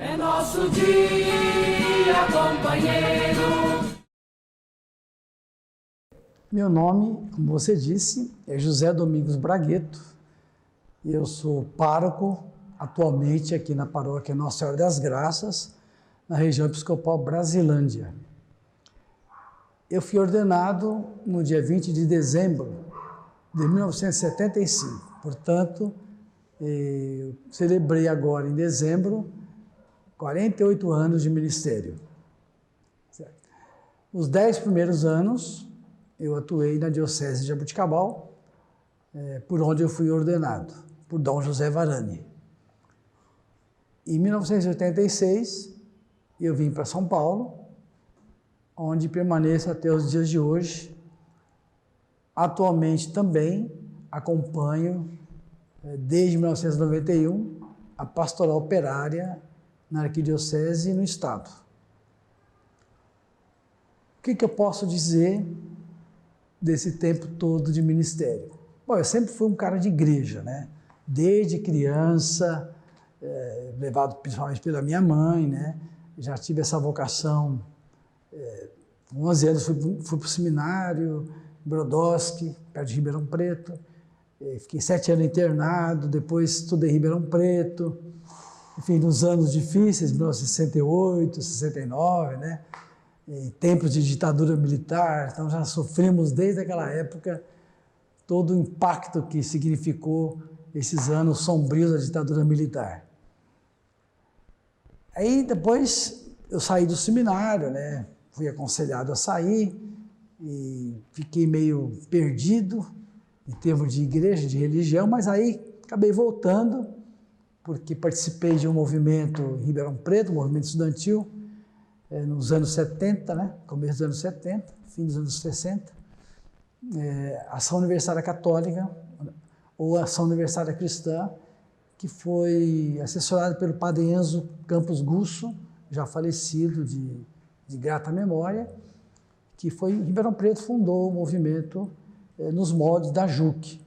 É nosso dia, companheiro. Meu nome, como você disse, é José Domingos Bragueto e eu sou pároco atualmente aqui na paróquia Nossa Senhora das Graças, na região episcopal Brasilândia. Eu fui ordenado no dia 20 de dezembro de 1975, portanto, eu celebrei agora em dezembro 48 anos de ministério. Os 10 primeiros anos eu atuei na Diocese de Jaboticabal, por onde eu fui ordenado, por Dom José Varani. Em 1986, eu vim para São Paulo, onde permaneço até os dias de hoje. Atualmente também acompanho, desde 1991, a pastoral operária na Arquidiocese e no Estado. O que eu posso dizer desse tempo todo de ministério? Bom, eu sempre fui um cara de igreja, né? Desde criança, levado principalmente pela minha mãe, né? Já tive essa vocação. Com 11 anos fui para o seminário, em Brodowski, perto de Ribeirão Preto. Fiquei 7 anos internado, depois estudei em Ribeirão Preto. Enfim, nos anos difíceis, 1968, 69, né? Em tempos de ditadura militar, então já sofremos desde aquela época todo o impacto que significou esses anos sombrios da ditadura militar. Aí depois eu saí do seminário, né? Fui aconselhado a sair e fiquei meio perdido em termos de igreja, de religião, mas aí acabei voltando, porque participei de um movimento em Ribeirão Preto, um movimento estudantil, nos anos 70, né? Começo dos anos 70, fim dos anos 60, Ação Universitária Católica, ou Ação Universitária Cristã, que foi assessorada pelo padre Enzo Campos Gusso, já falecido de grata memória, que foi em Ribeirão Preto, fundou o movimento nos moldes da JUC,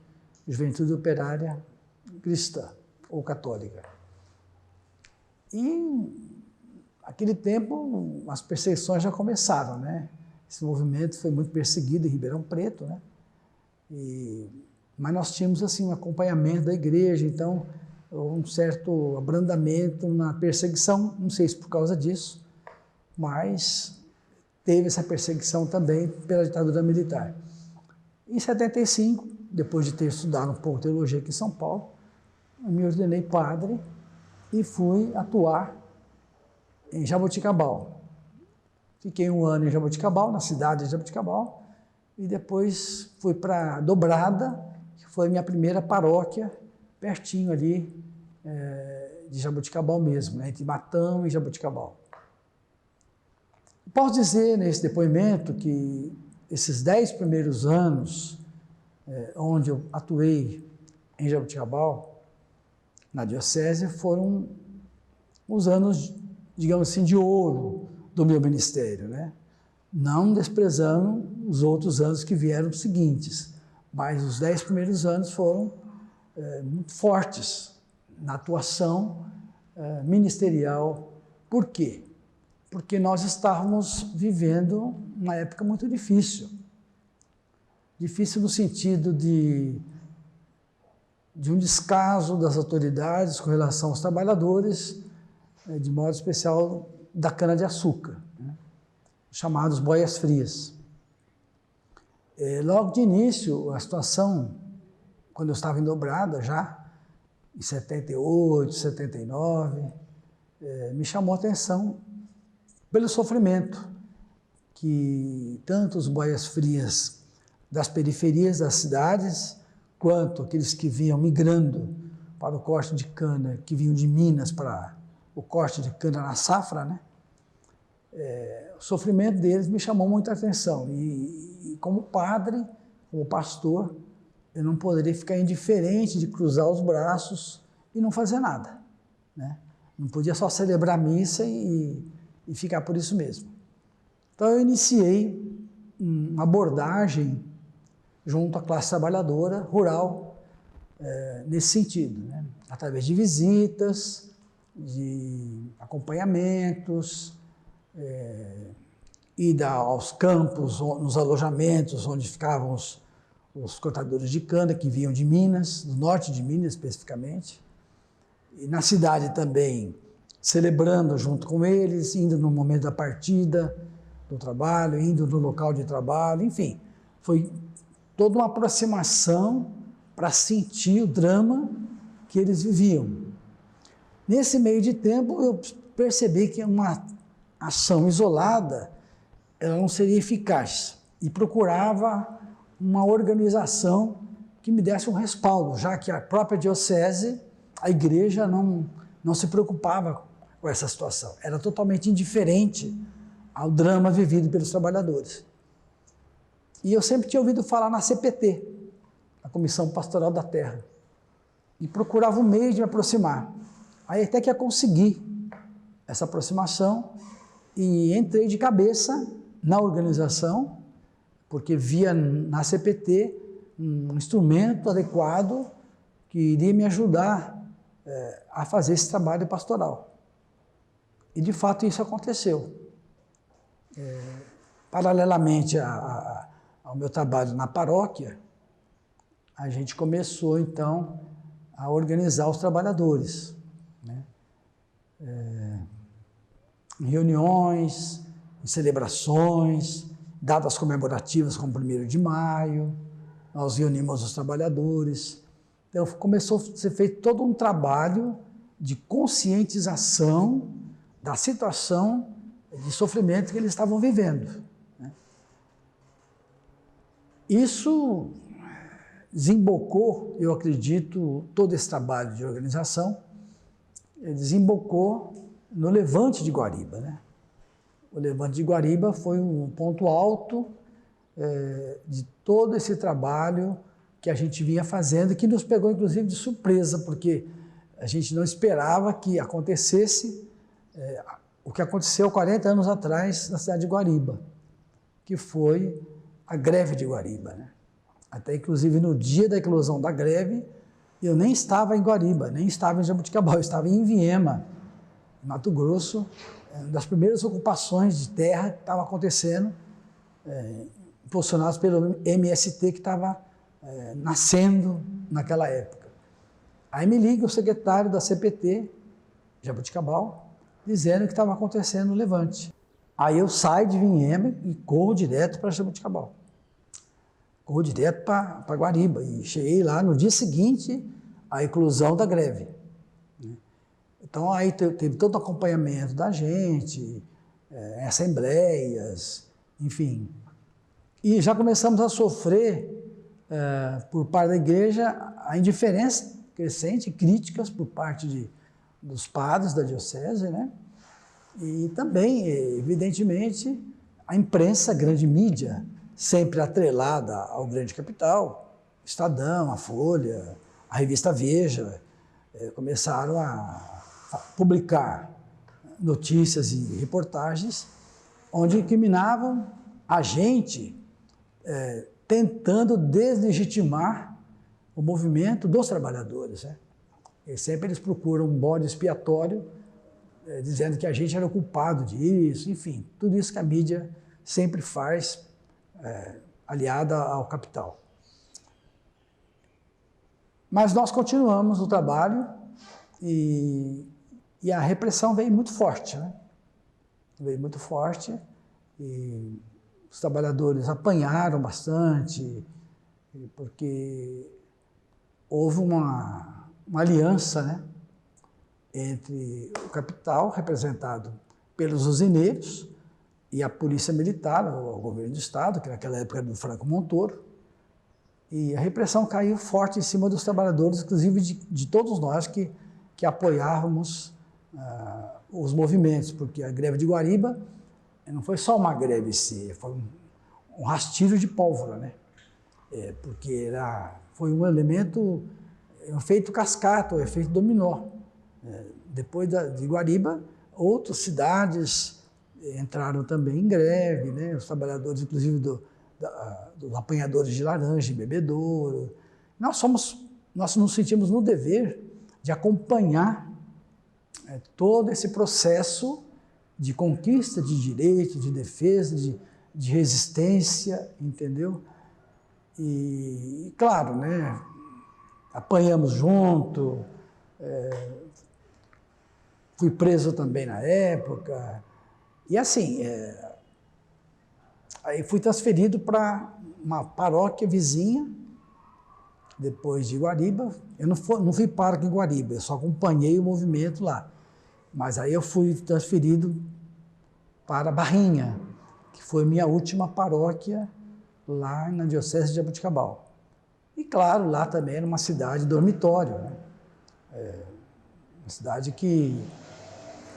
Juventude Operária Cristã ou Católica. E naquele tempo as perseguições já começaram, né? Esse movimento foi muito perseguido em Ribeirão Preto, né? Mas nós tínhamos assim um acompanhamento da igreja, então um certo abrandamento na perseguição, não sei se por causa disso, mas teve essa perseguição também pela ditadura militar. Em 75, depois de ter estudado um pouco teologia aqui em São Paulo, eu me ordenei padre e fui atuar em Jaboticabal. Fiquei 1 ano em Jaboticabal, na cidade de Jaboticabal, e depois fui para Dobrada, que foi a minha primeira paróquia, pertinho ali de Jaboticabal mesmo, né, entre Matão e Jaboticabal. Posso dizer nesse depoimento que esses 10 primeiros anos, onde eu atuei em Jaboticabal, na diocese, foram os anos, digamos assim, de ouro do meu ministério, né? Não desprezando os outros anos que vieram seguintes, mas os 10 primeiros anos foram muito fortes na atuação ministerial. Por quê? Porque nós estávamos vivendo uma época muito difícil. Difícil no sentido de um descaso das autoridades com relação aos trabalhadores, de modo especial da cana-de-açúcar, né? Chamados boias frias. Logo de início, a situação, quando eu estava em Dobrada já, em 78, 79, me chamou a atenção pelo sofrimento que tanto os boias frias das periferias das cidades, quanto aqueles que vinham migrando para o corte de cana, que vinham de Minas para o corte de cana na safra, né? O sofrimento deles me chamou muita atenção. E como padre, como pastor, eu não poderia ficar indiferente de cruzar os braços e não fazer nada, né? Não podia só celebrar a missa e ficar por isso mesmo. Então eu iniciei uma abordagem junto à classe trabalhadora rural, nesse sentido, né? Através de visitas, de acompanhamentos, ida aos campos, nos alojamentos onde ficavam os cortadores de cana que vinham de Minas, do norte de Minas especificamente, e na cidade também, celebrando junto com eles, indo no momento da partida do trabalho, indo no local de trabalho, enfim, foi toda uma aproximação para sentir o drama que eles viviam. Nesse meio de tempo, eu percebi que uma ação isolada ela não seria eficaz e procurava uma organização que me desse um respaldo, já que a própria diocese, a igreja não se preocupava com essa situação, era totalmente indiferente ao drama vivido pelos trabalhadores. E eu sempre tinha ouvido falar na CPT, a Comissão Pastoral da Terra, e procurava um meio de me aproximar. Aí até que eu consegui essa aproximação e entrei de cabeça na organização, porque via na CPT um instrumento adequado que iria me ajudar a fazer esse trabalho pastoral. E de fato isso aconteceu. Paralelamente ao meu trabalho na paróquia, a gente começou então a organizar os trabalhadores, né? Em reuniões, em celebrações, datas comemorativas como 1º de maio, nós reunimos os trabalhadores. Então começou a ser feito todo um trabalho de conscientização da situação de sofrimento que eles estavam vivendo, né? Isso desembocou, eu acredito, todo esse trabalho de organização, desembocou no Levante de Guariba, né? O Levante de Guariba foi um ponto alto de todo esse trabalho que a gente vinha fazendo, que nos pegou inclusive de surpresa, porque a gente não esperava que acontecesse o que aconteceu 40 anos atrás na cidade de Guariba, que foi a greve de Guariba, né? Até inclusive no dia da eclosão da greve, eu nem estava em Guariba, nem estava em Jaboticabal, eu estava em Viema, em Mato Grosso, uma das primeiras ocupações de terra que estava acontecendo, impulsionadas pelo MST que estava nascendo naquela época. Aí me liga o secretário da CPT, Jaboticabal, dizendo que estava acontecendo o Levante. Aí eu saio de Viema e corro direto para Jaboticabal. Corro direto para Guariba e cheguei lá no dia seguinte à eclosão da greve. Então aí teve todo o acompanhamento da gente, assembleias, enfim. E já começamos a sofrer, por parte da igreja, a indiferença crescente, críticas por parte dos padres da diocese, né? E também, evidentemente, a imprensa, a grande mídia, sempre atrelada ao grande capital, Estadão, a Folha, a revista Veja, começaram a publicar notícias e reportagens onde incriminavam a gente tentando deslegitimar o movimento dos trabalhadores, né? E sempre eles procuram um bode expiatório, dizendo que a gente era o culpado disso, enfim, tudo isso que a mídia sempre faz, aliada ao capital. Mas nós continuamos o trabalho e a repressão veio muito forte, né? Veio muito forte e os trabalhadores apanharam bastante, porque houve uma aliança, né, entre o capital, representado pelos usineiros, e a polícia militar, o governo do estado, que naquela época era do Franco Montoro, e a repressão caiu forte em cima dos trabalhadores, inclusive de todos nós que apoiávamos os movimentos, porque a greve de Guariba não foi só uma greve, foi um rastilho de pólvora, né? Porque foi um elemento, um efeito cascata, um efeito dominó. Depois de Guariba, outras cidades entraram também em greve, né? Os trabalhadores, inclusive dos apanhadores de laranja em Bebedouro. Nós nos sentimos no dever de acompanhar todo esse processo de conquista de direito, de defesa, de resistência, entendeu? E claro, né, apanhamos junto, fui preso também na época, e assim, aí fui transferido para uma paróquia vizinha, depois de Guariba. Eu não fui pároco em Guariba, eu só acompanhei o movimento lá. Mas aí eu fui transferido para Barrinha, que foi minha última paróquia lá na Diocese de Jaboticabal. E claro, lá também era uma cidade dormitório, né? Uma cidade que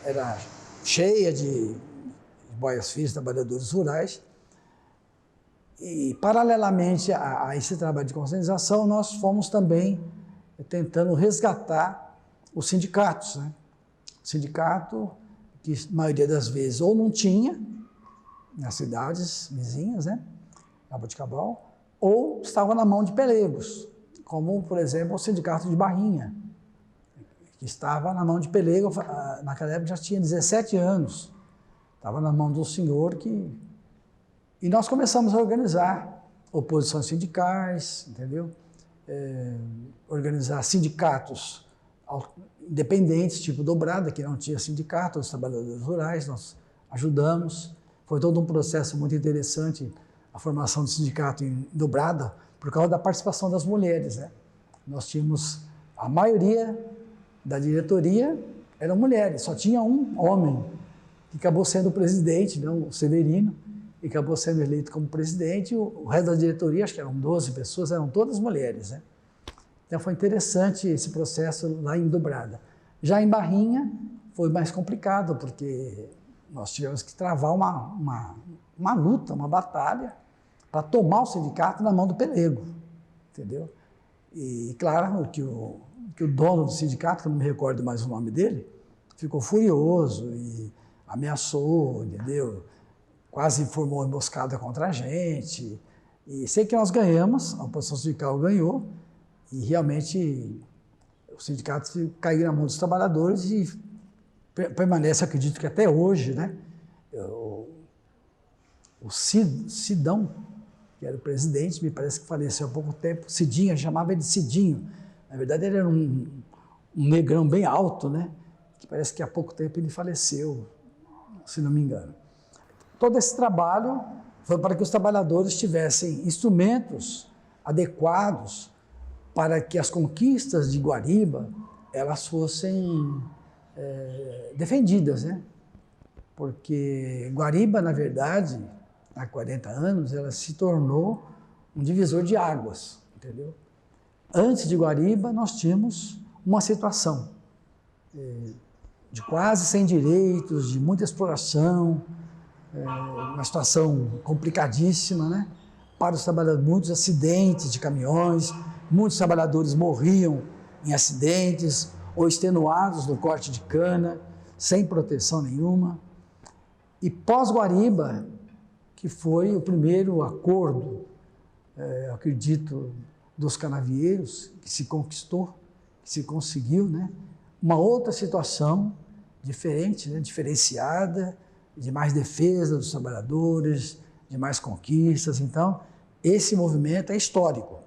era cheia de boias-frias, trabalhadores rurais. E, paralelamente a esse trabalho de conscientização, nós fomos também tentando resgatar os sindicatos, né? Sindicato que, a maioria das vezes, ou não tinha, nas cidades vizinhas, né? Jaboticabal, ou estava na mão de pelegos, como, por exemplo, o Sindicato de Barrinha, que estava na mão de pelego, naquela época já tinha 17 anos, estava na mão de um senhor que... E nós começamos a organizar oposições sindicais, entendeu? Organizar sindicatos independentes, tipo Dobrada, que não tinha sindicato, os trabalhadores rurais, nós ajudamos. Foi todo um processo muito interessante, a formação do sindicato em Dobrada, por causa da participação das mulheres, né? Nós tínhamos, a maioria da diretoria eram mulheres, só tinha um homem, que acabou sendo o presidente, né, o Severino, e acabou sendo eleito como presidente. O resto da diretoria, acho que eram 12 pessoas, eram todas mulheres, né? Então foi interessante esse processo lá em Dobrada. Já em Barrinha foi mais complicado, porque nós tivemos que travar uma luta, uma batalha, para tomar o sindicato na mão do pelego, entendeu? E claro que o dono do sindicato, que eu não me recordo mais o nome dele, ficou furioso e ameaçou, entendeu? Quase formou emboscada contra a gente. E sei que nós ganhamos, a oposição sindical ganhou, e realmente o sindicato caiu na mão dos trabalhadores e permanece, acredito que até hoje, né? O Sidão, que era o presidente, me parece que faleceu há pouco tempo, Cidinho, chamava ele de Cidinho. Na verdade, ele era um negrão bem alto, né? Que parece que há pouco tempo ele faleceu, se não me engano. Todo esse trabalho foi para que os trabalhadores tivessem instrumentos adequados para que as conquistas de Guariba elas fossem defendidas, né? Porque Guariba, na verdade, há 40 anos, ela se tornou um divisor de águas, entendeu? Antes de Guariba, nós tínhamos uma situação de quase sem direitos, de muita exploração, uma situação complicadíssima, né? Para os trabalhadores, muitos acidentes de caminhões, muitos trabalhadores morriam em acidentes ou extenuados no corte de cana, sem proteção nenhuma. E pós-Guariba, que foi o primeiro acordo, acredito, dos canavieiros, que se conquistou, que se conseguiu, né? Uma outra situação diferente, né? Diferenciada, de mais defesa dos trabalhadores, de mais conquistas. Então, esse movimento é histórico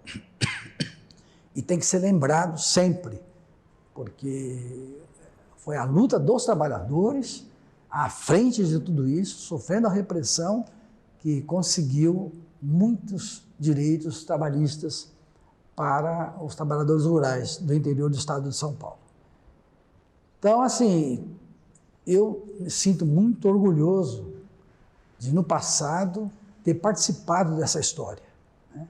e tem que ser lembrado sempre, porque foi a luta dos trabalhadores à frente de tudo isso, sofrendo a repressão, que conseguiu muitos direitos trabalhistas para os trabalhadores rurais do interior do estado de São Paulo. Então, assim, eu me sinto muito orgulhoso de, no passado, ter participado dessa história, né?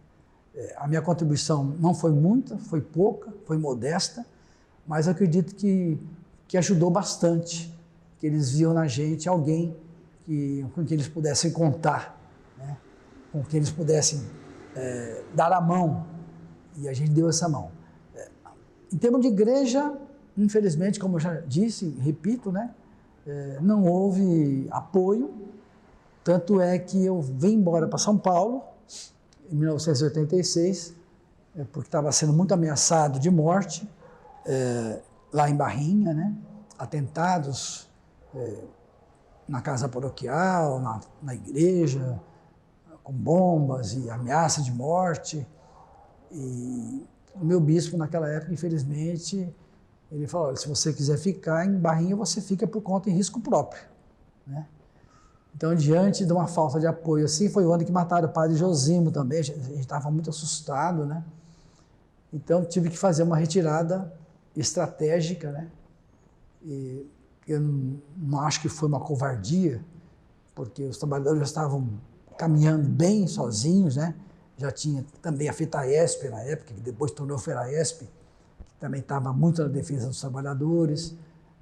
A minha contribuição não foi muita, foi pouca, foi modesta, mas eu acredito que ajudou bastante, que eles viam na gente alguém com quem eles pudessem contar, né? Com quem eles pudessem dar a mão, e a gente deu essa mão. Em termos de igreja, infelizmente, como eu já disse, repito, né? Não houve apoio, tanto é que eu vim embora para São Paulo em 1986, porque estava sendo muito ameaçado de morte lá em Barrinha, né? atentados na casa paroquial, na igreja, com bombas e ameaça de morte. E o meu bispo, naquela época, infelizmente, ele falou, olha, se você quiser ficar em Barrinha, você fica por conta e risco próprio, né? Então, diante de uma falta de apoio assim, foi o ano que mataram o padre Josimo também, a gente estava muito assustado, né? Então, tive que fazer uma retirada estratégica, né? E eu não acho que foi uma covardia, porque os trabalhadores já estavam caminhando bem sozinhos, né? Já tinha também a FETAESP na época, que depois tornou FERAESP, que também estava muito na defesa dos trabalhadores,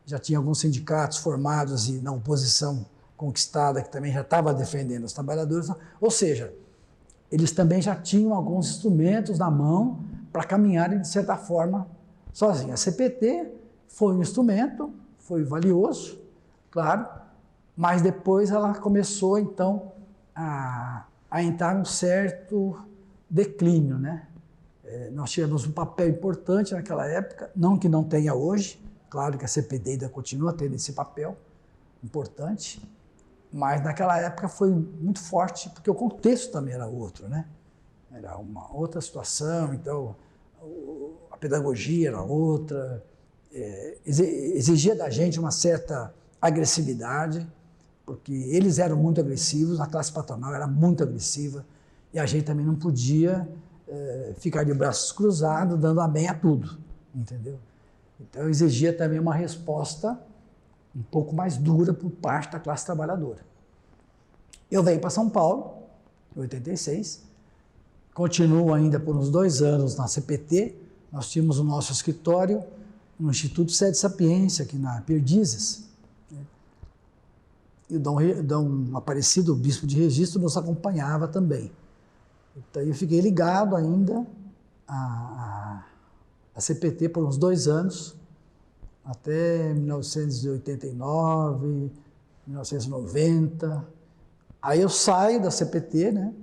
já tinha alguns sindicatos formados e na oposição conquistada, que também já estava defendendo os trabalhadores, ou seja, eles também já tinham alguns instrumentos na mão para caminharem, de certa forma, sozinhos. A CPT foi um instrumento, foi valioso, claro, mas depois ela começou, então, a entrar num certo declínio, né? Nós tivemos um papel importante naquela época, não que não tenha hoje, claro que a CPT ainda continua tendo esse papel importante, mas naquela época foi muito forte, porque o contexto também era outro, né? Era uma outra situação, então a pedagogia era outra, exigia da gente uma certa agressividade, porque eles eram muito agressivos, a classe patronal era muito agressiva, e a gente também não podia ficar de braços cruzados, dando amém a tudo, entendeu? Então exigia também uma resposta um pouco mais dura por parte da classe trabalhadora. Eu venho para São Paulo, em 86, continuo ainda por uns 2 anos na CPT, nós tínhamos o nosso escritório no Instituto Sede Sapiência, aqui na Perdizes, né? E o Dom Aparecido, o bispo de registro, nos acompanhava também. Então eu fiquei ligado ainda à CPT por uns 2 anos, até 1989, 1990. Aí eu saio da CPT, né?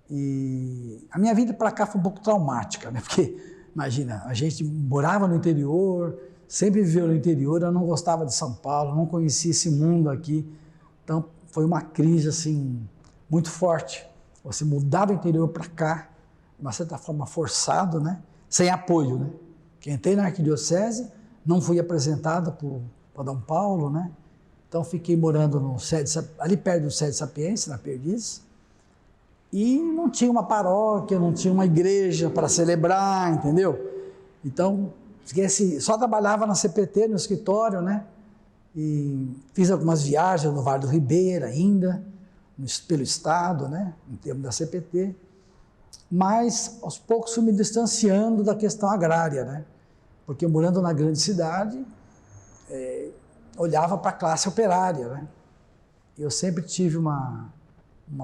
E a minha vida para cá foi um pouco traumática, né? Porque, imagina, a gente morava no interior, sempre viveu no interior, eu não gostava de São Paulo, não conhecia esse mundo aqui. Então, foi uma crise, assim, muito forte. Você mudar do interior para cá, de uma certa forma forçado, né? Sem apoio, né? Que entrei na arquidiocese, não fui apresentado para Dom Paulo, né? Então, fiquei morando no ali perto do Sede Sapiência, na Perdizes, e não tinha uma paróquia, não tinha uma igreja para celebrar, entendeu? Então, só trabalhava na CPT, no escritório, né? E fiz algumas viagens no Vale do Ribeira ainda, pelo Estado, né? Em termos da CPT, mas aos poucos fui me distanciando da questão agrária, né? Porque morando na grande cidade, olhava para a classe operária, né? Eu sempre tive uma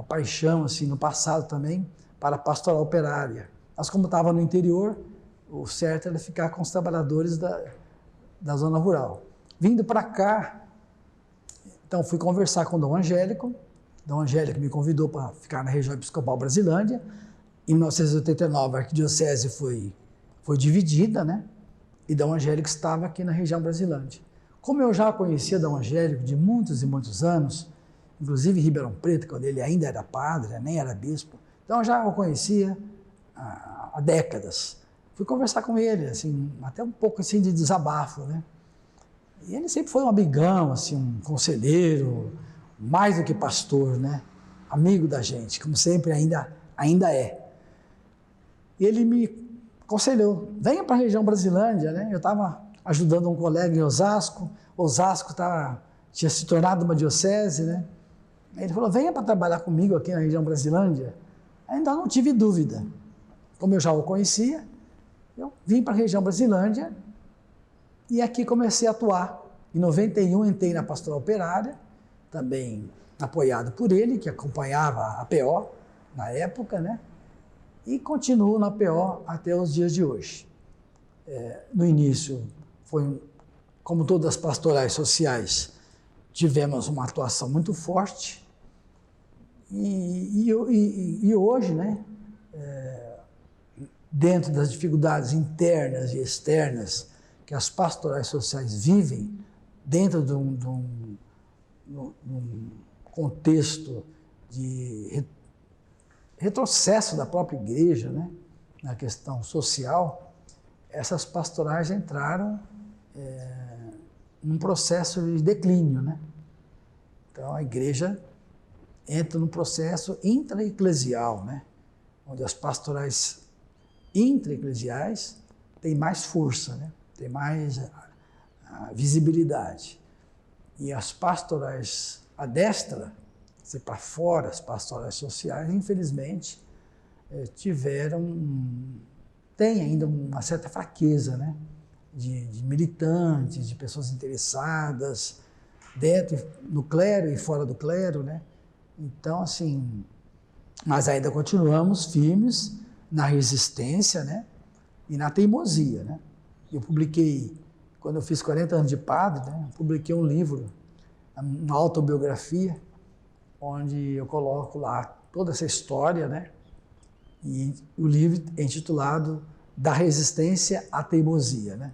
paixão, assim, no passado também, para a pastoral operária. Mas como estava no interior, o certo era ficar com os trabalhadores da zona rural. Vindo para cá, então fui conversar com o Dom Angélico me convidou para ficar na região episcopal Brasilândia. Em 1989, a arquidiocese foi dividida, né? E Dom Angélico estava aqui na região Brasilândia. Como eu já conhecia Dom Angélico de muitos e muitos anos, inclusive em Ribeirão Preto, quando ele ainda era padre, nem era bispo, então eu já o conhecia há décadas. Fui conversar com ele, assim, até um pouco assim de desabafo, né? E ele sempre foi um amigão, assim, um conselheiro, mais do que pastor, né? Amigo da gente, como sempre ainda é. E ele me aconselhou, venha para a região Brasilândia, né? Eu estava ajudando um colega em Osasco tinha se tornado uma diocese, né? Ele falou, venha para trabalhar comigo aqui na região Brasilândia. Ainda não tive dúvida. Como eu já o conhecia, eu vim para a região Brasilândia e aqui comecei a atuar. Em 91 entrei na pastoral operária, também apoiado por ele, que acompanhava a PO na época, né? E continuo na PO até os dias de hoje. No início, como todas as pastorais sociais, tivemos uma atuação muito forte e hoje, né, dentro das dificuldades internas e externas que as pastorais sociais vivem dentro de um contexto de retrocesso da própria igreja, né, na questão social, essas pastorais entraram num processo de declínio, né? Então a igreja entra num processo intraeclesial, né, onde as pastorais intraeclesiais têm mais força, né, têm mais visibilidade. E as pastorais à destra, para fora, as pastorais sociais, infelizmente, tem ainda uma certa fraqueza, né? De militantes, de pessoas interessadas, dentro, no clero e fora do clero, né? Então, assim, mas ainda continuamos firmes na resistência, né? E na teimosia, né? Eu publiquei, quando eu fiz 40 anos de padre, né? Publiquei um livro, uma autobiografia, onde eu coloco lá toda essa história, né? E o livro é intitulado Da Resistência à Teimosia, né?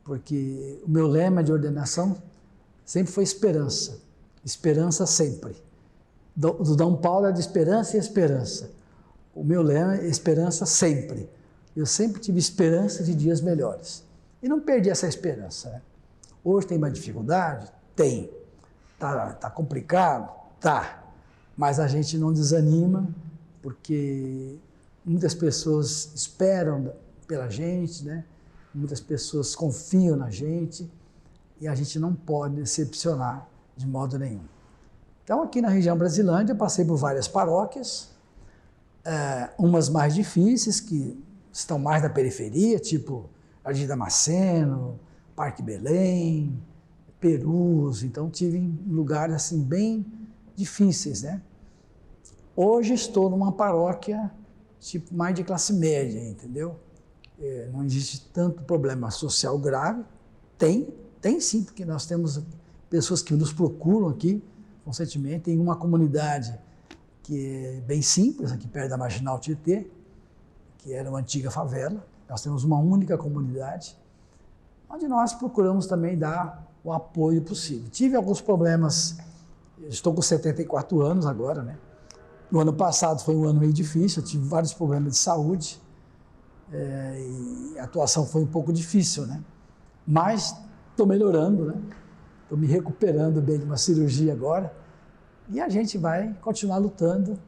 Porque o meu lema de ordenação sempre foi esperança, esperança sempre. Do Dom Paulo é de esperança e esperança. O meu lema é esperança sempre. Eu sempre tive esperança de dias melhores. E não perdi essa esperança, né? Hoje tem mais dificuldade? Tem. Tá complicado? Tá. Mas a gente não desanima, porque muitas pessoas esperam pela gente, né? Muitas pessoas confiam na gente e a gente não pode decepcionar de modo nenhum. Então, aqui na região Brasilândia, eu passei por várias paróquias, umas mais difíceis, que estão mais na periferia, tipo Jardim Damasceno, Parque Belém, Perus. Então, tive lugares assim bem difíceis, né? Hoje estou numa paróquia tipo mais de classe média, entendeu? Não existe tanto problema social grave. Tem sim, porque nós temos pessoas que nos procuram aqui constantemente. Tem uma comunidade que é bem simples, aqui perto da Marginal Tietê, que era uma antiga favela. Nós temos uma única comunidade, onde nós procuramos também dar o apoio possível. Tive alguns problemas, estou com 74 anos agora, né? O ano passado foi um ano meio difícil, eu tive vários problemas de saúde, e a atuação foi um pouco difícil, né? Mas estou melhorando, né? Estou me recuperando bem de uma cirurgia agora, e a gente vai continuar lutando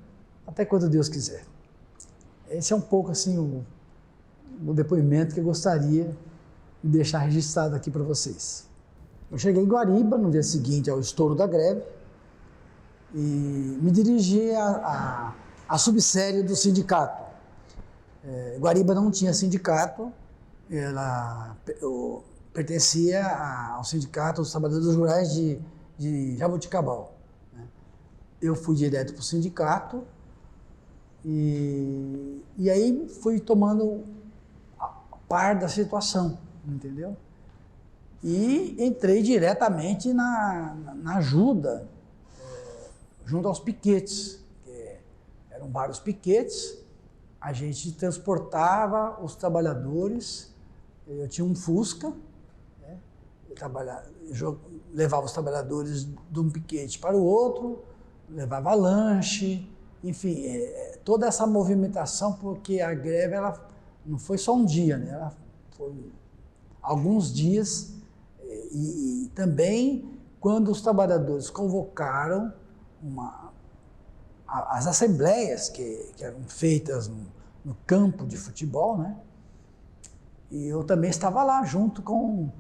até quando Deus quiser. Esse é um pouco assim o depoimento que eu gostaria de deixar registrado aqui para vocês. Eu cheguei em Guariba no dia seguinte ao estouro da greve e me dirigi à subsérie do sindicato. Guariba não tinha sindicato, eu pertencia ao sindicato dos trabalhadores rurais de Jaboticabal. Eu fui direto para o sindicato e aí fui tomando a par da situação, entendeu? E entrei diretamente na ajuda, junto aos piquetes, que eram vários piquetes. A gente transportava os trabalhadores, eu tinha um Fusca, né? Eu levava os trabalhadores de um piquete para o outro, levava lanche, enfim, toda essa movimentação, porque a greve ela não foi só um dia, né? Ela foi alguns dias, e também quando os trabalhadores convocaram as assembleias que eram feitas no campo de futebol, né? E eu também estava lá junto com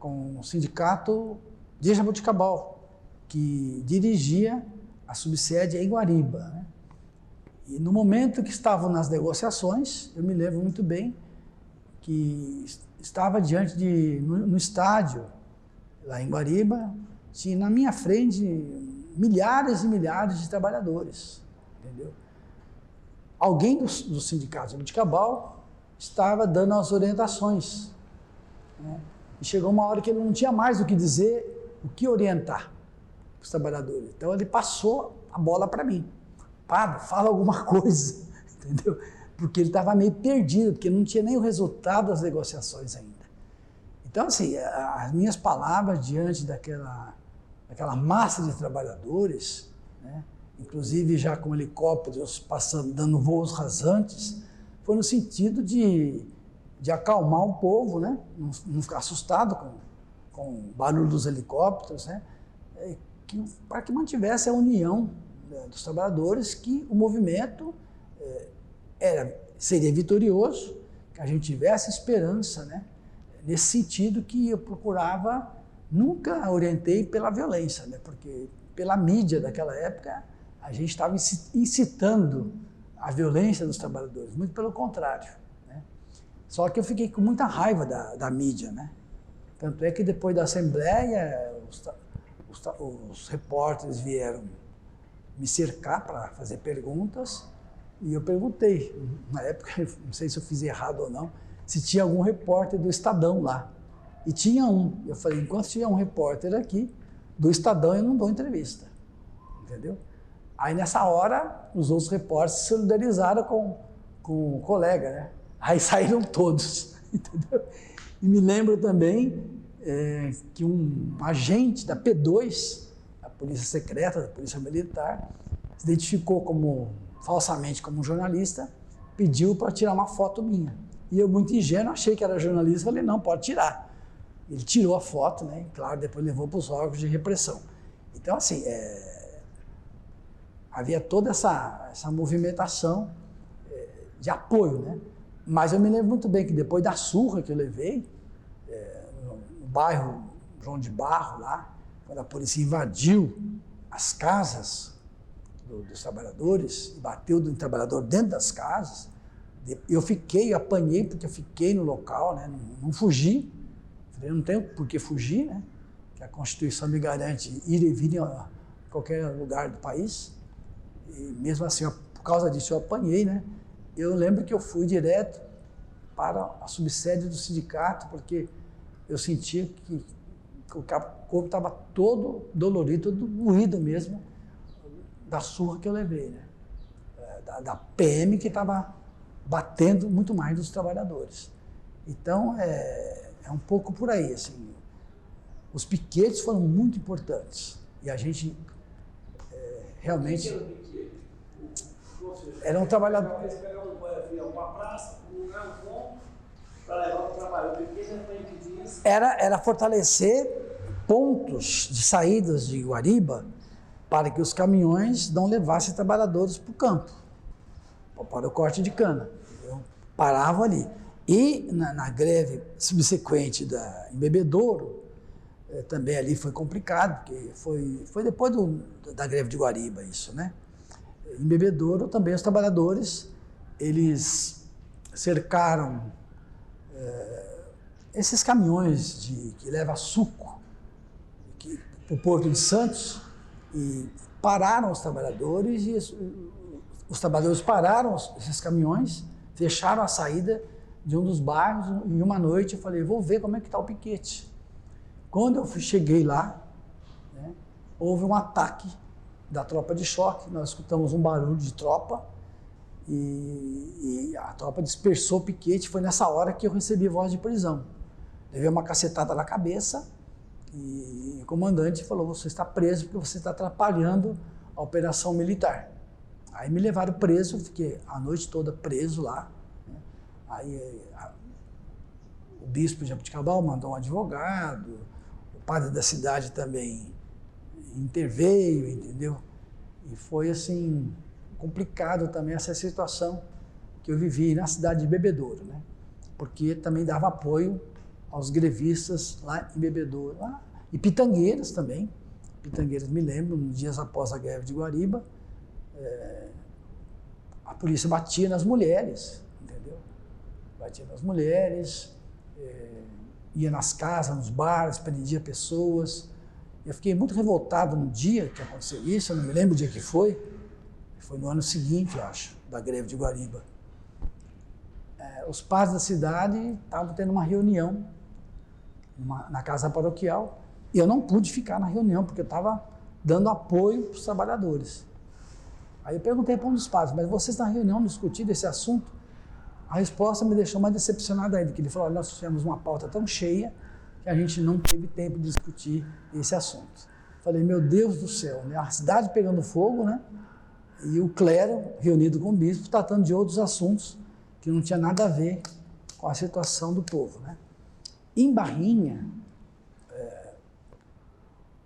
o sindicato de Jaboticabal, que dirigia a subsede em Guariba, né? E no momento que estavam nas negociações, eu me lembro muito bem que estava no estádio, lá em Guariba, tinha na minha frente milhares e milhares de trabalhadores, entendeu? Alguém do sindicato de Jaboticabal estava dando as orientações, né? E chegou uma hora que ele não tinha mais o que dizer, o que orientar os trabalhadores. Então ele passou a bola para mim. Padre, fala alguma coisa, entendeu? Porque ele estava meio perdido, porque não tinha nem o resultado das negociações ainda. Então, assim, as minhas palavras diante daquela massa de trabalhadores, né, inclusive já com helicópteros passando, dando voos rasantes, foi no sentido de acalmar o povo, né, não ficar assustado com o barulho dos helicópteros, né, para que mantivesse a união, né, dos trabalhadores, que o movimento seria vitorioso, que a gente tivesse esperança, né, nesse sentido que eu procurava, nunca orientei pela violência, né, porque pela mídia daquela época a gente estava incitando a violência dos trabalhadores, muito pelo contrário, né. Só que eu fiquei com muita raiva da mídia, né. Tanto é que depois da Assembleia, os repórteres vieram me cercar para fazer perguntas e eu perguntei, na época, não sei se eu fiz errado ou não, se tinha algum repórter do Estadão lá. E tinha um. Eu falei, enquanto tiver um repórter aqui do Estadão, eu não dou entrevista. Entendeu? Aí nessa hora, os outros repórteres se solidarizaram com o colega, né? Aí saíram todos, entendeu? E me lembro também que um agente da P2, da Polícia Secreta, da Polícia Militar, se identificou falsamente como jornalista, pediu para tirar uma foto minha. E eu, muito ingênuo, achei que era jornalista, falei, não, pode tirar. Ele tirou a foto, né? E, claro, depois levou para os órgãos de repressão. Então, assim, havia toda essa movimentação de apoio, né? Mas eu me lembro muito bem que depois da surra que eu levei, no bairro João de Barro, lá, quando a polícia invadiu as casas dos trabalhadores e bateu no trabalhador dentro das casas, eu apanhei porque eu fiquei no local, né? Não fugi, eu não tenho por que fugir, né? Que a Constituição me garante ir e vir em qualquer lugar do país, e mesmo assim, por causa disso eu apanhei, né? Eu lembro que eu fui direto para a subsede do sindicato, porque eu sentia que o corpo estava todo dolorido, todo moído mesmo, da surra que eu levei, né? Da PM que estava batendo muito mais dos trabalhadores. Então, é um pouco por aí, assim. Os piquetes foram muito importantes. E a gente realmente... Era um trabalhador... Eles pegavam uma praça, um lugar bom, para levar para o trabalho. O piquete era para impedir isso. Era fortalecer pontos de saídas de Guariba para que os caminhões não levassem trabalhadores para o campo, para o corte de cana. Paravam ali. E na greve subsequente em Bebedouro, também ali foi complicado, porque foi depois da greve de Guariba isso, né? Em Bebedouro também os trabalhadores, eles cercaram esses caminhões que levam suco para o Porto de Santos e pararam os trabalhadores e os trabalhadores pararam esses caminhões, fecharam a saída de um dos bairros e uma noite eu falei, vou ver como é que está o piquete. Quando eu cheguei lá, né, houve um ataque da tropa de choque, nós escutamos um barulho de tropa e a tropa dispersou o piquete, foi nessa hora que eu recebi voz de prisão. Levei uma cacetada na cabeça e o comandante falou, você está preso porque você está atrapalhando a operação militar. Aí me levaram preso, fiquei a noite toda preso lá, né? Aí o bispo de Jabuticabal mandou um advogado, o padre da cidade também interveio, entendeu? E foi assim, complicado também essa situação que eu vivi na cidade de Bebedouro, né? Porque também dava apoio aos grevistas lá em Bebedouro, lá, e Pitangueiras também. Pitangueiras, me lembro, nos dias após a greve de Guariba, a polícia batia nas mulheres, entendeu? Batia nas mulheres, ia nas casas, nos bares, prendia pessoas. Eu fiquei muito revoltado no dia que aconteceu isso, eu não me lembro o dia que foi no ano seguinte, eu acho, da greve de Guariba. Os padres da cidade estavam tendo uma reunião na casa paroquial e eu não pude ficar na reunião porque eu estava dando apoio para os trabalhadores. Aí eu perguntei para um dos padres, mas vocês na reunião discutiram esse assunto? A resposta me deixou mais decepcionado ainda, que ele falou, nós tivemos uma pauta tão cheia que a gente não teve tempo de discutir esse assunto. Falei, meu Deus do céu, né? A cidade pegando fogo, né? E o clero reunido com o bispo tratando de outros assuntos que não tinha nada a ver com a situação do povo, né? Em Barrinha,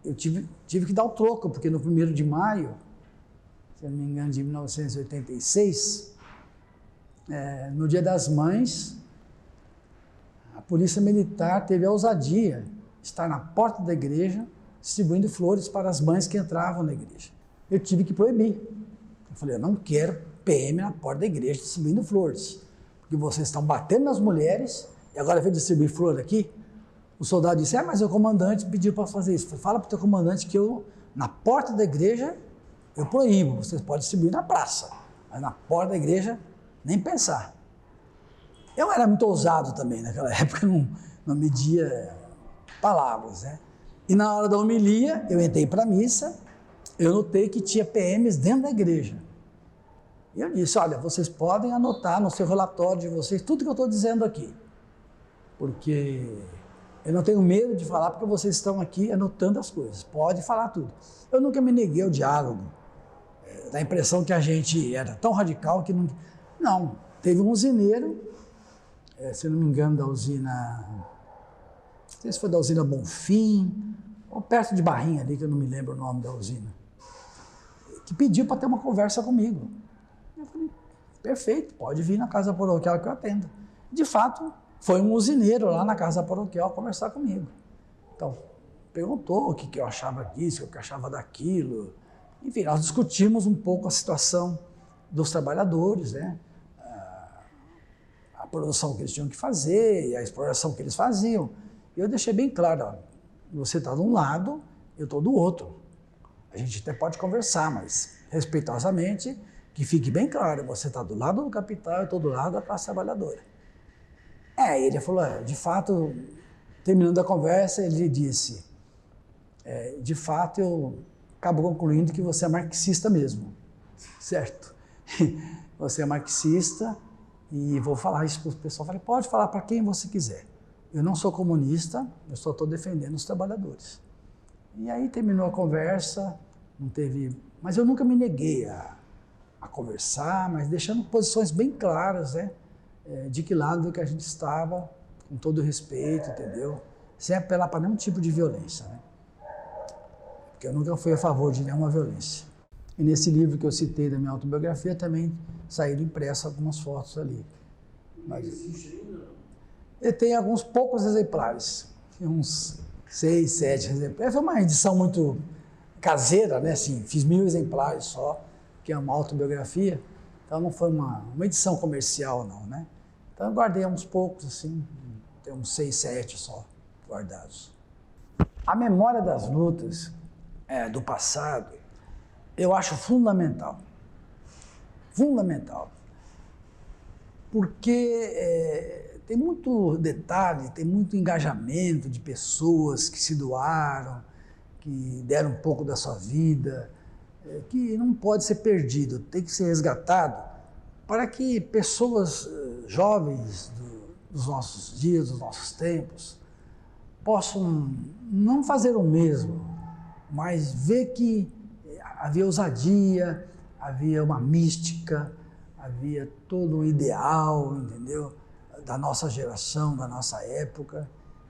eu tive que dar o troco, porque no 1º de maio, se eu não me engano, de 1986, no Dia das Mães, a Polícia Militar teve a ousadia de estar na porta da igreja distribuindo flores para as mães que entravam na igreja. Eu tive que proibir. Eu falei, eu não quero PM na porta da igreja distribuindo flores, porque vocês estão batendo nas mulheres e agora vem distribuir flor aqui. O soldado disse, mas o comandante pediu para fazer isso. Fala para o teu comandante que eu, na porta da igreja, eu proíbo, vocês podem distribuir na praça, mas na porta da igreja, nem pensar. Eu era muito ousado também naquela época, não media palavras, né? E na hora da homilia, eu entrei para a missa, eu notei que tinha PMs dentro da igreja. E eu disse, olha, vocês podem anotar no seu relatório de vocês tudo que eu estou dizendo aqui, porque eu não tenho medo de falar, porque vocês estão aqui anotando as coisas, pode falar tudo. Eu nunca me neguei ao diálogo, da impressão que a gente era tão radical que não... Não, teve um usineiro, se eu não me engano, da usina... Não sei se foi da usina Bonfim, ou perto de Barrinha ali, que eu não me lembro o nome da usina, que pediu para ter uma conversa comigo. Eu falei, perfeito, pode vir na casa paroquial que eu atendo. De fato, foi um usineiro lá na casa paroquial conversar comigo. Então, perguntou o que eu achava disso, o que eu achava daquilo. Enfim, nós discutimos um pouco a situação dos trabalhadores, né? A produção que eles tinham que fazer e a exploração que eles faziam. E eu deixei bem claro, ó, você está de um lado, eu estou do outro. A gente até pode conversar, mas respeitosamente, que fique bem claro, você está do lado do capital, eu estou do lado da classe trabalhadora. Ele falou, de fato, terminando a conversa, ele disse, de fato, eu acabo concluindo que você é marxista mesmo, certo? Você é marxista e vou falar isso para o pessoal. Falei, pode falar para quem você quiser. Eu não sou comunista, eu só estou defendendo os trabalhadores. E aí terminou a conversa, não teve... Mas eu nunca me neguei a conversar, mas deixando posições bem claras, né? De que lado que a gente estava, com todo o respeito, entendeu? Sem apelar para nenhum tipo de violência, né? Porque eu nunca fui a favor de nenhuma violência. E nesse livro que eu citei da minha autobiografia também saíram impressas algumas fotos ali. Mas ele tem alguns poucos exemplares, uns 6, 7 exemplares. Foi uma edição muito caseira, né? Assim, fiz 1000 exemplares só, que é uma autobiografia. Então não foi uma edição comercial, não, né? Então eu guardei uns poucos, assim, tem uns 6, 7 só guardados. A memória das lutas do passado, eu acho fundamental. Fundamental. Porque tem muito detalhe, tem muito engajamento de pessoas que se doaram, que deram um pouco da sua vida, que não pode ser perdido, tem que ser resgatado para que pessoas jovens dos nossos dias, dos nossos tempos, possam não fazer o mesmo, mas ver que havia ousadia, havia uma mística, havia todo um ideal, entendeu? Da nossa geração, da nossa época,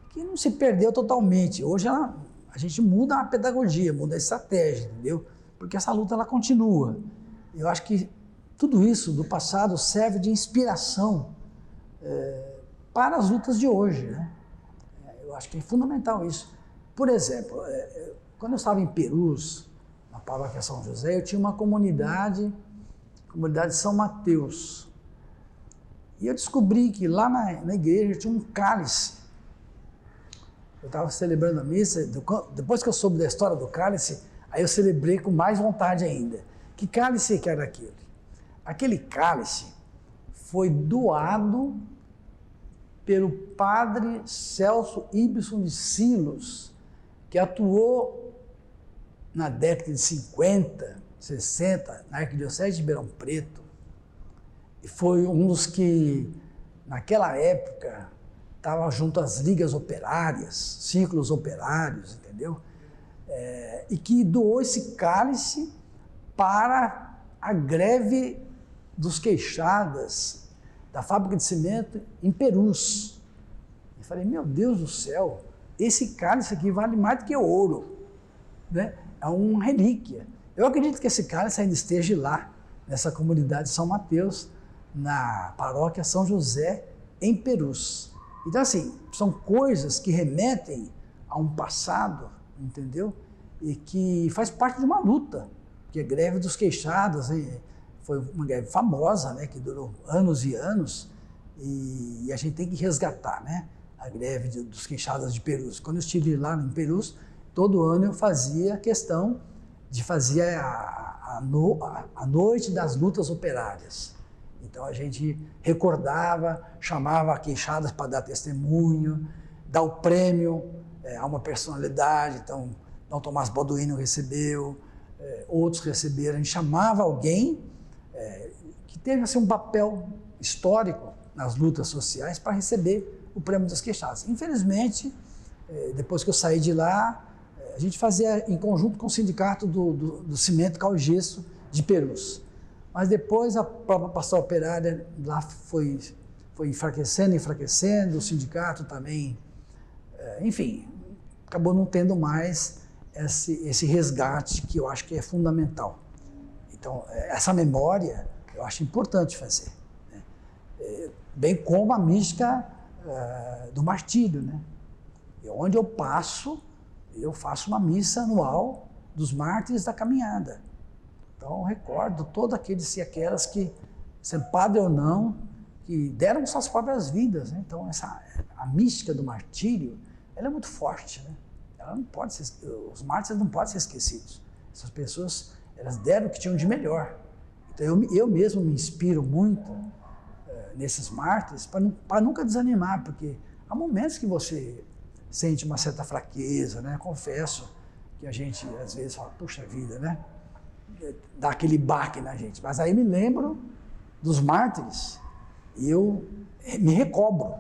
que não se perdeu totalmente. Hoje a gente muda a pedagogia, muda a estratégia, entendeu? Porque essa luta ela continua. Eu acho que tudo isso do passado serve de inspiração para as lutas de hoje, né? Eu acho que é fundamental isso. Por exemplo, quando eu estava em Perus, na paróquia São José, eu tinha uma comunidade São Mateus. E eu descobri que lá na igreja tinha um cálice. Eu estava celebrando a missa, depois que eu soube da história do cálice, aí eu celebrei com mais vontade ainda. Que cálice que era aquele? Aquele cálice foi doado pelo padre Celso Ibson de Silos, que atuou na década de 50, 60, na Arquidiocese de Ribeirão Preto, e foi um dos que, naquela época, estava junto às ligas operárias, círculos operários, entendeu? E que doou esse cálice para a greve dos queixadas da fábrica de cimento em Perus. Eu falei, meu Deus do céu, esse cálice aqui vale mais do que ouro, né? É uma relíquia. Eu acredito que esse cálice ainda esteja lá, nessa comunidade de São Mateus, na paróquia São José, em Perus. Então, assim, são coisas que remetem a um passado, entendeu? E que faz parte de uma luta, que a greve dos queixados foi uma greve famosa, né, que durou anos e anos, e a gente tem que resgatar, né, a greve dos queixadas de Perus. Quando eu estive lá em Perus, todo ano eu fazia questão de fazer a noite das lutas operárias. Então a gente recordava, chamava queixadas para dar testemunho, dar o prêmio a uma personalidade. Então, Dom Tomás Balduino recebeu, outros receberam. A gente chamava alguém que teve assim, um papel histórico nas lutas sociais para receber o prêmio das queixadas. Infelizmente, depois que eu saí de lá, a gente fazia em conjunto com o sindicato do cimento cal gesso de Perus. Mas depois a própria pastoral operária lá foi enfraquecendo, o sindicato também, enfim, acabou não tendo mais esse resgate que eu acho que é fundamental. Então, essa memória eu acho importante fazer, né? Bem como a mística do martírio, né? E onde eu passo, eu faço uma missa anual dos mártires da caminhada. Então, eu recordo todos aqueles e aquelas que, sendo padre ou não, que deram suas próprias vidas, né? Então, a mística do martírio, ela é muito forte, né? Ela não pode ser, os mártires não podem ser esquecidos. Essas pessoas, elas deram o que tinham de melhor. Então, eu mesmo me inspiro muito nesses mártires para nunca desanimar, porque há momentos que você sente uma certa fraqueza, né? Confesso que a gente, às vezes, fala, puxa vida, né? Dá aquele baque na gente. Mas aí me lembro dos mártires e eu me recobro,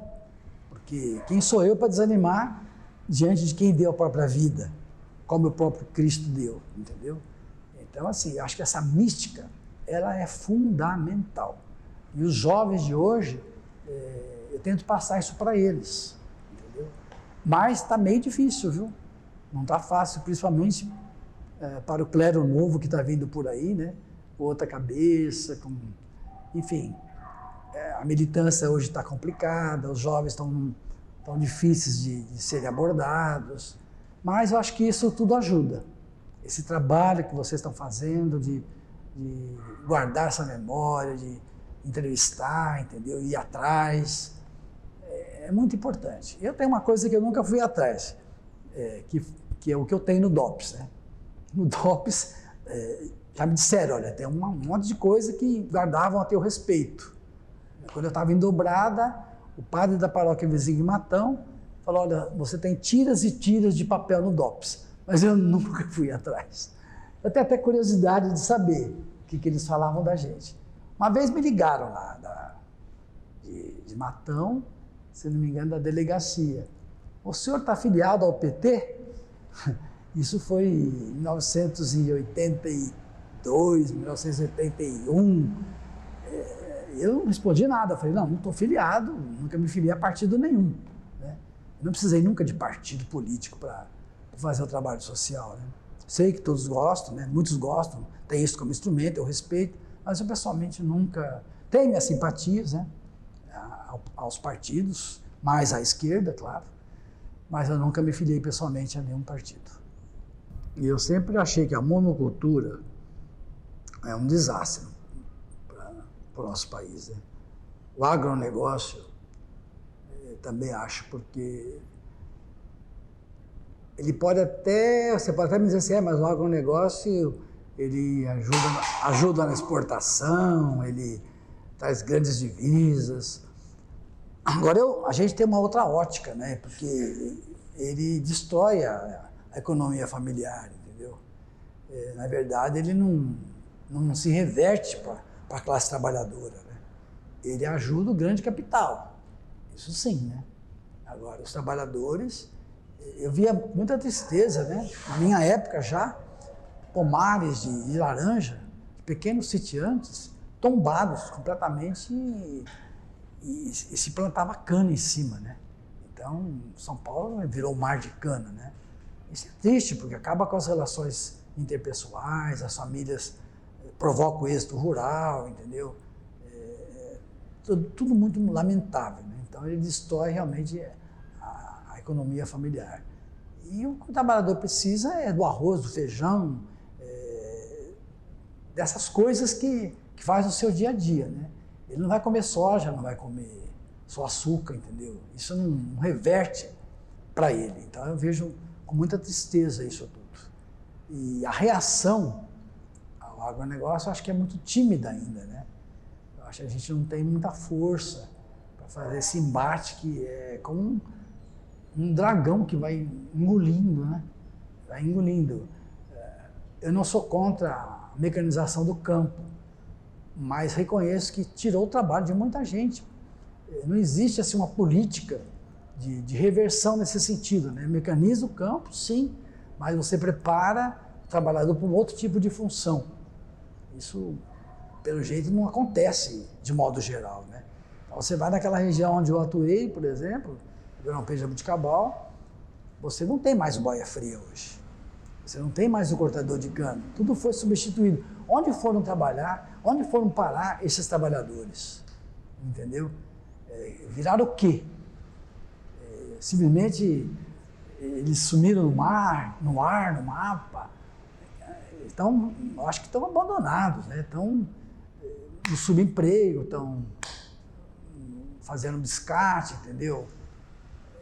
porque quem sou eu para desanimar diante de quem deu a própria vida, como o próprio Cristo deu, entendeu? Então, assim, acho que essa mística, ela é fundamental. E os jovens de hoje, eu tento passar isso para eles, entendeu? Mas está meio difícil, viu? Não está fácil, principalmente para o clero novo que está vindo por aí, né? Com outra cabeça, enfim, a militância hoje está complicada, os jovens estão difíceis de serem abordados, mas eu acho que isso tudo ajuda. Esse trabalho que vocês estão fazendo de guardar essa memória, de entrevistar, entendeu? Ir atrás, é muito importante. Eu tenho uma coisa que eu nunca fui atrás, que é o que eu tenho no DOPS, né? No DOPS, já me disseram, olha, tem um monte de coisa que guardavam a teu respeito. Quando eu estava em Dobrada, o padre da paróquia vizinha de Matão falou, olha, você tem tiras e tiras de papel no DOPS, mas eu nunca fui atrás. Eu tenho até curiosidade de saber o que eles falavam da gente. Uma vez me ligaram lá de Matão, se não me engano, da delegacia. O senhor está afiliado ao PT? Isso foi em 1982, 1981. Eu não respondi nada. Eu falei, não estou filiado, nunca me filiei a partido nenhum, né? Eu não precisei nunca de partido político para fazer o trabalho social, né? Sei que todos gostam, né? Muitos gostam, tem isso como instrumento, eu respeito, mas eu pessoalmente nunca tenho minhas simpatias, né? Aos partidos, mais à esquerda, claro, mas eu nunca me filiei pessoalmente a nenhum partido. E eu sempre achei que a monocultura é um desastre para o nosso país, né? O agronegócio, também acho, porque ele pode até, você pode até me dizer assim, mas o agronegócio, ele ajuda na exportação, ele traz grandes divisas. Agora, a gente tem uma outra ótica, né? Porque ele destrói a economia familiar, entendeu? Na verdade, ele não se reverte para a classe trabalhadora, né? Ele ajuda o grande capital, isso sim, né? Agora, os trabalhadores, eu via muita tristeza, né? Na minha época já, pomares de laranja, de pequenos sitiantes, tombados completamente e se plantava cana em cima, né? Então, São Paulo virou um mar de cana, né? Isso é triste, porque acaba com as relações interpessoais, as famílias provocam o êxito rural, entendeu? Tudo muito lamentável, né? Então, ele destrói realmente a economia familiar. E o que o trabalhador precisa é do arroz, do feijão, dessas coisas que faz no seu dia a dia, né? Ele não vai comer soja, não vai comer só açúcar, entendeu? Isso não reverte para ele. Então eu vejo com muita tristeza isso tudo. E a reação ao agronegócio eu acho que é muito tímida ainda, né? Eu acho que a gente não tem muita força para fazer esse embate que é como um dragão que vai engolindo, né? Vai engolindo. Eu não sou contra a mecanização do campo, mas reconheço que tirou o trabalho de muita gente. Não existe assim uma política de reversão nesse sentido, né? Mecaniza o campo, sim, mas você prepara o trabalhador para um outro tipo de função. Isso, pelo jeito, não acontece de modo geral, né? Então, você vai naquela região onde eu atuei, por exemplo, Ribeirão Preto, Jabuticabal, você não tem mais o boia fria hoje. Você não tem mais o cortador de cana. Tudo foi substituído. Onde foram trabalhar? Onde foram parar esses trabalhadores? Entendeu? Viraram o quê? Simplesmente eles sumiram no mar, no ar, no mapa. Então, eu acho que estão abandonados, né? Estão no subemprego, estão fazendo biscate, entendeu?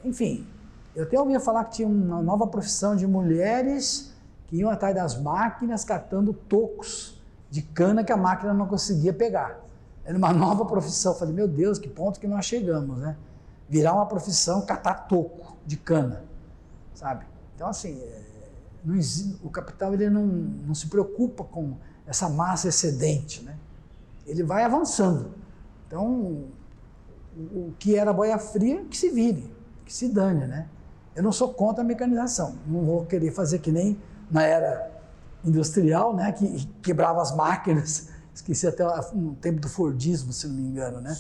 Enfim, eu até ouvi falar que tinha uma nova profissão de mulheres que iam atrás das máquinas catando tocos de cana que a máquina não conseguia pegar. Era uma nova profissão. Eu falei, meu Deus, que ponto que nós chegamos, né? Virar uma profissão, catar toco de cana, sabe? Então, assim, o capital ele não se preocupa com essa massa excedente, né? Ele vai avançando. Então, o que era boia fria, que se vire, que se dane, né? Eu não sou contra a mecanização. Não vou querer fazer que nem na era industrial, né? Que quebrava as máquinas. Esqueci até no tempo do Fordismo, se não me engano, né?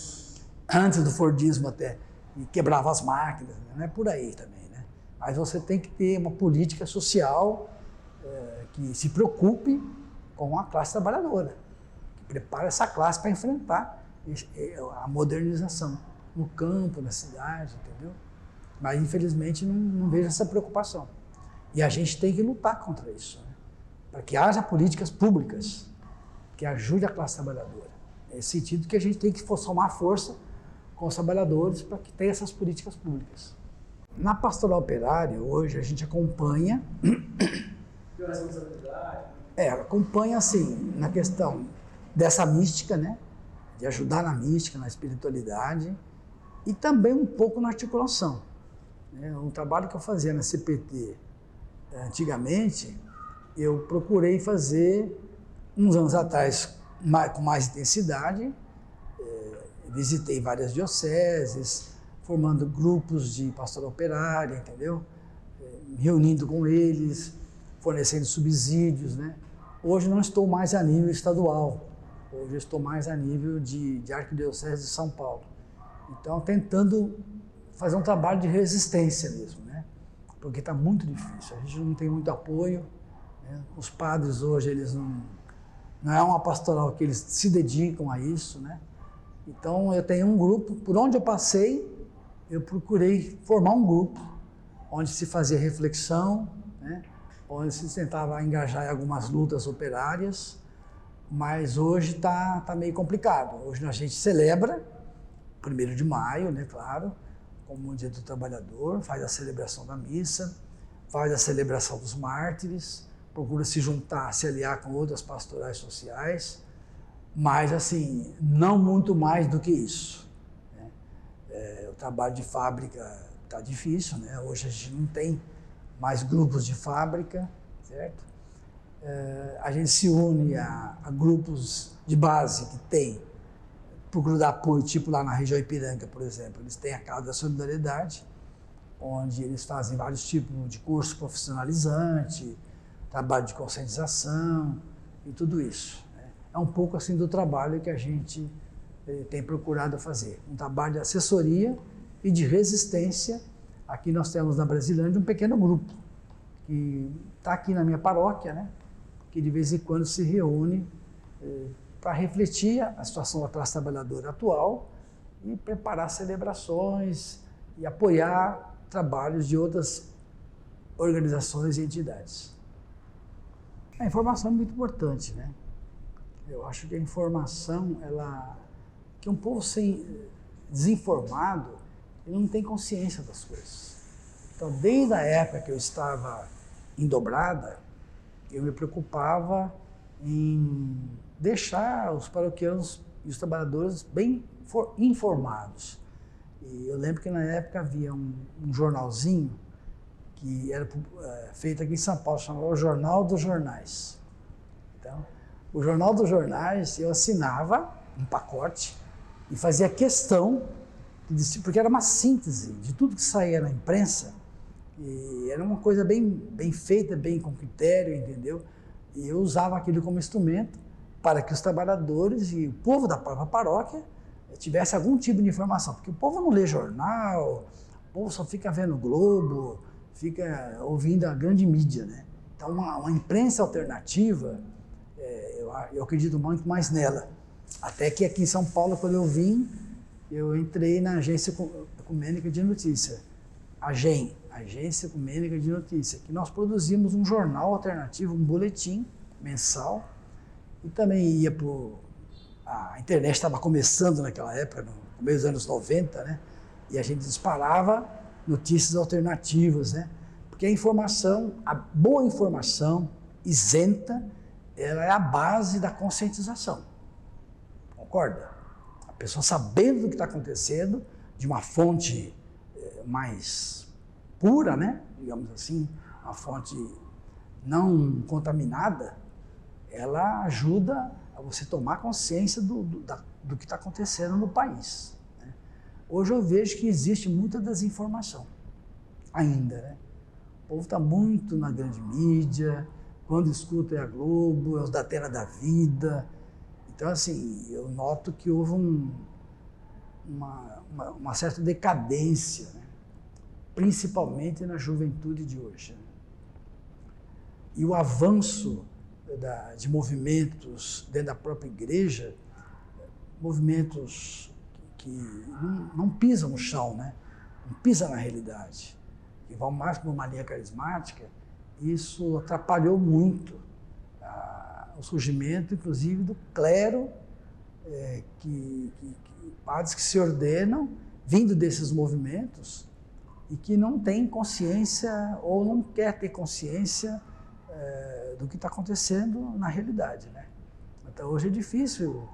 Antes do Fordismo até. E quebrava as máquinas, né? Não é por aí também, né? Mas você tem que ter uma política social que se preocupe com a classe trabalhadora, que prepare essa classe para enfrentar a modernização no campo, na cidade, entendeu? Mas, infelizmente, não vejo essa preocupação. E a gente tem que lutar contra isso, né? Para que haja políticas públicas que ajude a classe trabalhadora. É nesse sentido que a gente tem que somar força com os trabalhadores para que tenha essas políticas públicas. Na pastoral operária, hoje, a gente acompanha... acompanha, assim, na questão dessa mística, né? De ajudar na mística, na espiritualidade e também um pouco na articulação. Um trabalho que eu fazia na CPT antigamente, eu procurei fazer, uns anos atrás, com mais intensidade, visitei várias dioceses, formando grupos de pastoral operária, entendeu? Reunindo com eles, fornecendo subsídios, né? Hoje não estou mais a nível estadual, hoje estou mais a nível de Arquidiocese de São Paulo. Então, tentando fazer um trabalho de resistência mesmo, né? Porque está muito difícil, a gente não tem muito apoio, né? Os padres hoje, eles não é uma pastoral que eles se dedicam a isso, né? Então, eu tenho um grupo, por onde eu passei, eu procurei formar um grupo, onde se fazia reflexão, né? Onde se tentava engajar em algumas lutas operárias, mas hoje está meio complicado. Hoje a gente celebra, 1º de maio, né, claro, como o Dia do Trabalhador, faz a celebração da missa, faz a celebração dos mártires, procura se juntar, se aliar com outras pastorais sociais, mas, assim, não muito mais do que isso, né? O trabalho de fábrica está difícil, né? Hoje a gente não tem mais grupos de fábrica, certo? A gente se une a grupos de base que tem, procura dar apoio, tipo lá na região Ipiranga, por exemplo, eles têm a Casa da Solidariedade, onde eles fazem vários tipos de curso profissionalizante, trabalho de conscientização e tudo isso. É um pouco assim do trabalho que a gente tem procurado fazer. Um trabalho de assessoria e de resistência. Aqui nós temos na Brasilândia um pequeno grupo que está aqui na minha paróquia, né? Que de vez em quando se reúne para refletir a situação da classe trabalhadora atual e preparar celebrações e apoiar trabalhos de outras organizações e entidades. A informação é muito importante, né? Eu acho que a informação, que um povo desinformado, ele não tem consciência das coisas. Então, desde a época que eu estava em Dobrada, eu me preocupava em deixar os paroquianos e os trabalhadores bem informados. E eu lembro que na época havia um jornalzinho que era feito aqui em São Paulo, chamava o Jornal dos Jornais. Então, o Jornal dos Jornais, eu assinava um pacote e fazia questão, porque era uma síntese de tudo que saía na imprensa, e era uma coisa bem feita, bem com critério, entendeu? E eu usava aquilo como instrumento para que os trabalhadores e o povo da própria paróquia tivesse algum tipo de informação, porque o povo não lê jornal, o povo só fica vendo o Globo, fica ouvindo a grande mídia, né? Então, uma imprensa alternativa, eu acredito muito mais nela. Até que aqui em São Paulo, quando eu vim, eu entrei na Agência Ecumênica de Notícia, AGEN, Agência Ecumênica de Notícia, que nós produzimos um jornal alternativo, um boletim mensal, e também ia a internet estava começando naquela época, no começo dos anos 90, né? E a gente disparava notícias alternativas, né? Porque a boa informação, isenta, ela é a base da conscientização. Concorda? A pessoa sabendo do que está acontecendo, de uma fonte mais pura, né? Digamos assim, uma fonte não contaminada, ela ajuda a você tomar consciência do que está acontecendo no país, né? Hoje eu vejo que existe muita desinformação, ainda, né? O povo está muito na grande mídia, quando escuta é a Globo, é os da Terra da Vida. Então, assim, eu noto que houve uma certa decadência, né? Principalmente na juventude de hoje. E o avanço de movimentos dentro da própria igreja, movimentos que não pisam no chão, né? Não pisam na realidade, que vão mais para uma linha carismática, isso atrapalhou muito o surgimento, inclusive, do clero, padres que se ordenam, vindo desses movimentos, e que não tem consciência ou não quer ter consciência do que está acontecendo na realidade, né? Então, hoje é difícil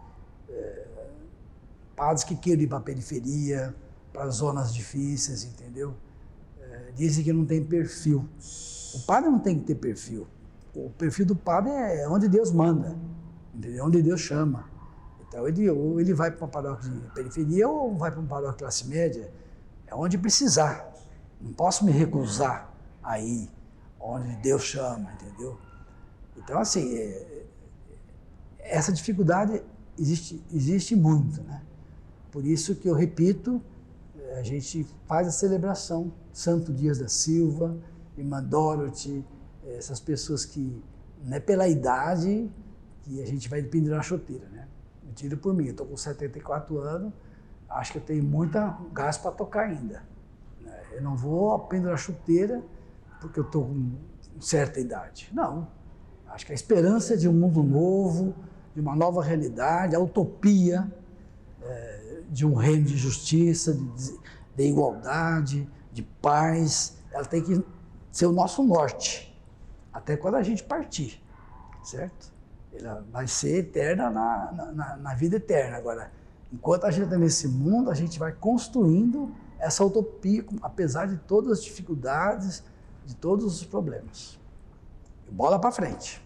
padres que queiram ir para a periferia, para zonas difíceis, entendeu? Dizem que não tem perfil. O padre não tem que ter perfil. O perfil do padre é onde Deus manda, entendeu? Onde Deus chama. Então, ou ele vai para uma paróquia de periferia ou vai para uma paróquia de classe média, é onde precisar. Não posso me recusar a ir onde Deus chama, entendeu? Então, assim, essa dificuldade existe muito, né? Por isso que eu repito, a gente faz a celebração, Santo Dias da Silva, Irmã Dorothy, essas pessoas que, não é pela idade que a gente vai pendurar a chuteira, né? Eu tiro por mim, eu estou com 74 anos, acho que eu tenho muita gás para tocar ainda. Eu não vou pendurar a chuteira porque eu estou com certa idade. Não. Acho que a esperança de um mundo novo, de uma nova realidade, a utopia de um reino de justiça, de igualdade, de paz, ela tem que ser o nosso norte, até quando a gente partir, certo? Ela vai ser eterna na vida eterna. Agora, enquanto a gente está nesse mundo, a gente vai construindo essa utopia, apesar de todas as dificuldades, de todos os problemas. E bola para frente.